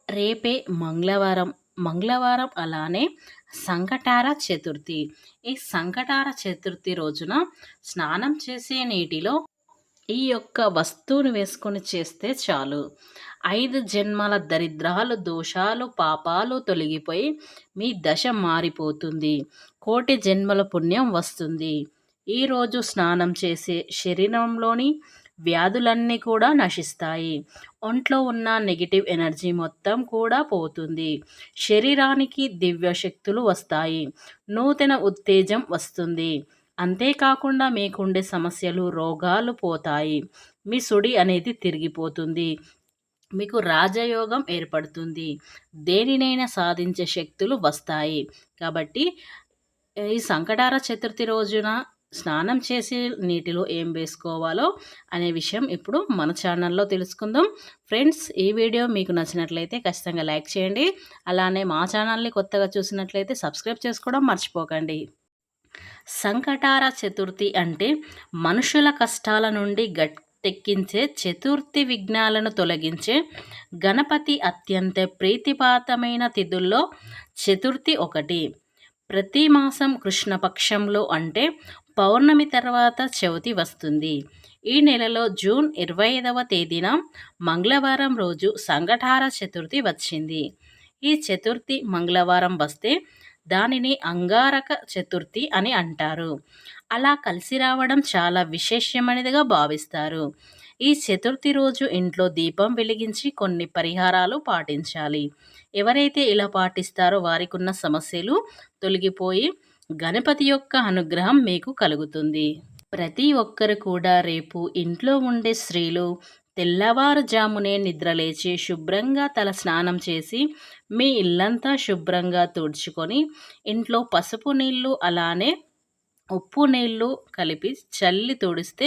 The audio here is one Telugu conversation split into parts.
రేపే మంగళవారం. మంగళవారం అలానే సంకటార చతుర్థి. ఈ సంకటార చతుర్థి రోజున స్నానం చేసే నీటిలో ఈ యొక్క వస్తువుని వేసుకొని చేస్తే చాలు. 5 జన్మల దరిద్రాలు, దోషాలు, పాపాలు తొలగిపోయి మీ దశ మారిపోతుంది. కోటి జన్మల పుణ్యం వస్తుంది. ఈరోజు స్నానం చేసే శరీరంలోని వ్యాధులన్నీ కూడా నశిస్తాయి. ఒంట్లో ఉన్న నెగిటివ్ ఎనర్జీ మొత్తం కూడా పోతుంది. శరీరానికి దివ్య శక్తులు వస్తాయి. నూతన ఉత్తేజం వస్తుంది. అంతేకాకుండా మీకుండే సమస్యలు, రోగాలు పోతాయి. మీ సుడి అనేది తిరిగిపోతుంది. మీకు రాజయోగం ఏర్పడుతుంది. దేనినైనా సాధించే శక్తులు వస్తాయి. కాబట్టి ఈ సంకటార చతుర్థి రోజున స్నానం చేసే నీటిలో ఏం వేసుకోవాలో అనే విషయం ఇప్పుడు మన ఛానల్లో తెలుసుకుందాం. ఫ్రెండ్స్, ఈ వీడియో మీకు నచ్చినట్లయితే ఖచ్చితంగా లైక్ చేయండి. అలానే మా ఛానల్ని కొత్తగా చూసినట్లయితే సబ్స్క్రైబ్ చేసుకోవడం మర్చిపోకండి. సంకటార చతుర్థి అంటే మనుషుల కష్టాల నుండి గట్టెక్కించే, చతుర్థి విఘ్నాలను తొలగించే గణపతి అత్యంత ప్రీతిపాతమైన తిథుల్లో చతుర్థి ఒకటి. ప్రతి మాసం కృష్ణపక్షంలో అంటే పౌర్ణమి తర్వాత చవితి వస్తుంది. ఈ నెలలో జూన్ 25వ తేదీన మంగళవారం రోజు సంకటార చతుర్థి వచ్చింది. ఈ చతుర్థి మంగళవారం వస్తే దానిని అంగారక చతుర్థి అని అంటారు. అలా కలిసి రావడం చాలా విశేషమైనదిగా భావిస్తారు. ఈ చతుర్థి రోజు ఇంట్లో దీపం వెలిగించి కొన్ని పరిహారాలు పాటించాలి. ఎవరైతే ఇలా పాటిస్తారో వారికున్న సమస్యలు తొలగిపోయి గణపతి యొక్క అనుగ్రహం మీకు కలుగుతుంది. ప్రతి ఒక్కరు కూడా రేపు ఇంట్లో ఉండే స్త్రీలు తెల్లవారుజామునే నిద్రలేచి శుభ్రంగా తల స్నానం చేసి మీ ఇల్లంతా శుభ్రంగా తుడుచుకొని ఇంట్లో పసుపు నీళ్ళు అలానే ఉప్పు నీళ్ళు కలిపి చల్లి తుడిస్తే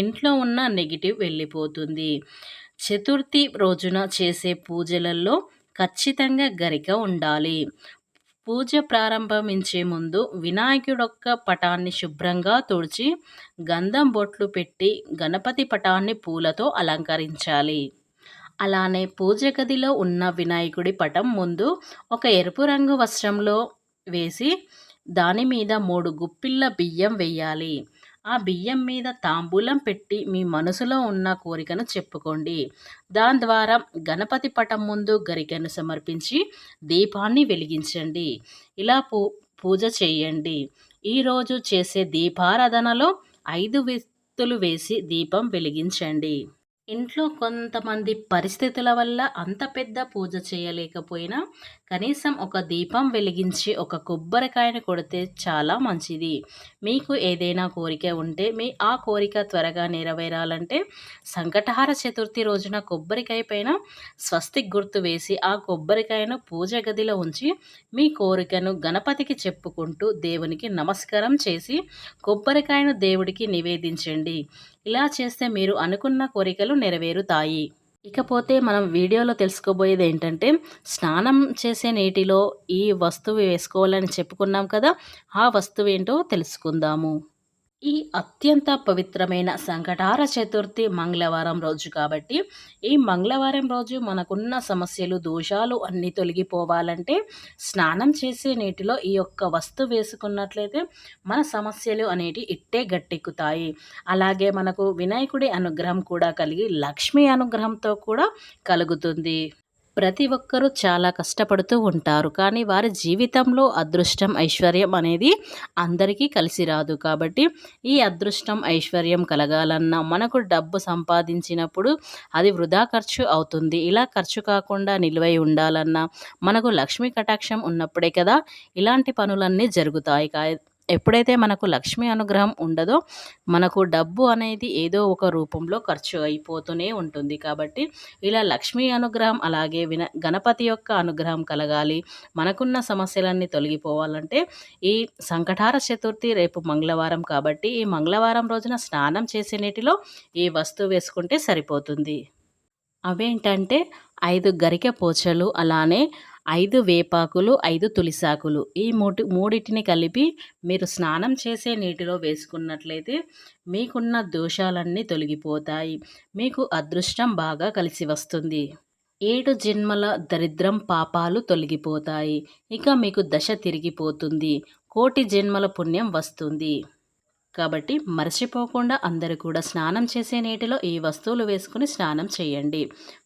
ఇంట్లో ఉన్న నెగిటివ్ వెళ్ళిపోతుంది. చతుర్థి రోజున చేసే పూజలలో ఖచ్చితంగా గరిక ఉండాలి. పూజ ప్రారంభించే ముందు వినాయకుడొక్క పటాన్ని శుభ్రంగా తుడిచి గంధం బొట్లు పెట్టి గణపతి పటాన్ని పూలతో అలంకరించాలి. అలానే పూజ గదిలో ఉన్న వినాయకుడి పటం ముందు ఒక ఎరుపు రంగు వస్త్రంలో వేసి దాని మీద 3 గుప్పిళ్ళ బియ్యం వేయాలి. ఆ బియ్యం మీద తాంబూలం పెట్టి మీ మనసులో ఉన్న కోరికను చెప్పుకోండి. దాని ద్వారా గణపతి పటం ముందు గరికను సమర్పించి దీపాన్ని వెలిగించండి. ఇలా పూజ చేయండి. ఈరోజు చేసే దీపారాధనలో 5 వెత్తులు వేసి దీపం వెలిగించండి. ఇంట్లో కొంతమంది పరిస్థితుల వల్ల అంత పెద్ద పూజ చేయలేకపోయినా కనీసం ఒక దీపం వెలిగించి ఒక కొబ్బరికాయను కొడితే చాలా మంచిది. మీకు ఏదైనా కోరిక ఉంటే ఆ కోరిక త్వరగా నెరవేరాలంటే సంకటహార చతుర్థి రోజున కొబ్బరికాయ పైన స్వస్తిక్ గుర్తు వేసి ఆ కొబ్బరికాయను పూజ గదిలో ఉంచి మీ కోరికను గణపతికి చెప్పుకుంటూ దేవునికి నమస్కారం చేసి కొబ్బరికాయను దేవుడికి నివేదించండి. ఇలా చేస్తే మీరు అనుకున్న కోరికలు నెరవేరుతాయి. ఇకపోతే మనం వీడియోలో తెలుసుకోబోయేది ఏంటంటే, స్నానం చేసే నీటిలో ఈ వస్తువు వేసుకోవాలని చెప్పుకున్నాం కదా, ఆ వస్తువు ఏంటో తెలుసుకుందాము. ఈ అత్యంత పవిత్రమైన సంకటార చతుర్థి మంగళవారం రోజు కాబట్టి ఈ మంగళవారం రోజు మనకున్న సమస్యలు, దోషాలు అన్నీ తొలగిపోవాలంటే స్నానం చేసే నీటిలో ఈ యొక్క వస్తువు వేసుకున్నట్లయితే మన సమస్యలు అనేటి ఇట్టే గట్టెక్కుతాయి. అలాగే మనకు వినాయకుడి అనుగ్రహం కూడా కలిగి లక్ష్మీ అనుగ్రహంతో కూడా కలుగుతుంది. ప్రతి ఒక్కరూ చాలా కష్టపడుతూ ఉంటారు. కానీ వారి జీవితంలో అదృష్టం, ఐశ్వర్యం అనేది అందరికీ కలిసి రాదు. కాబట్టి ఈ అదృష్టం, ఐశ్వర్యం కలగాలన్నా మనకు డబ్బు సంపాదించినప్పుడు అది వృధా ఖర్చు అవుతుంది. ఇలా ఖర్చు కాకుండా నిలువై ఉండాలన్నా మనకు లక్ష్మీ కటాక్షం ఉన్నప్పుడే కదా ఇలాంటి పనులన్నీ జరుగుతాయి. ఎప్పుడైతే మనకు లక్ష్మీ అనుగ్రహం ఉండదో మనకు డబ్బు అనేది ఏదో ఒక రూపంలో ఖర్చు అయిపోతూనే ఉంటుంది. కాబట్టి ఇలా లక్ష్మీ అనుగ్రహం అలాగే గణపతి యొక్క అనుగ్రహం కలగాలి, మనకున్న సమస్యలన్నీ తొలగిపోవాలంటే ఈ సంకటార చతుర్థి రేపు మంగళవారం కాబట్టి ఈ మంగళవారం రోజున స్నానం చేసే నీటిలో ఈ వస్తువు వేసుకుంటే సరిపోతుంది. అవేంటంటే 5 గరికె పోచలు, అలానే 5 వేపాకులు, 5 తులిసాకులు. ఈ మూడిటిని కలిపి మీరు స్నానం చేసే నీటిలో వేసుకున్నట్లయితే మీకున్న దోషాలన్నీ తొలగిపోతాయి. మీకు అదృష్టం బాగా కలిసి వస్తుంది. 7 జన్మల దరిద్రం పాపాలు తొలగిపోతాయి. ఇక మీకు దశ తిరిగిపోతుంది. కోటి జన్మల పుణ్యం వస్తుంది. కాబట్టి మర్చిపోకుండా అందరూ కూడా స్నానం చేసే నీటిలో ఈ వస్తువులు వేసుకుని స్నానం చేయండి.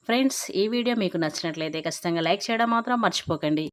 ఫ్రెండ్స్, ఈ వీడియో మీకు నచ్చినట్లయితే ఖచ్చితంగా లైక్ చేయడం మాత్రం మర్చిపోకండి.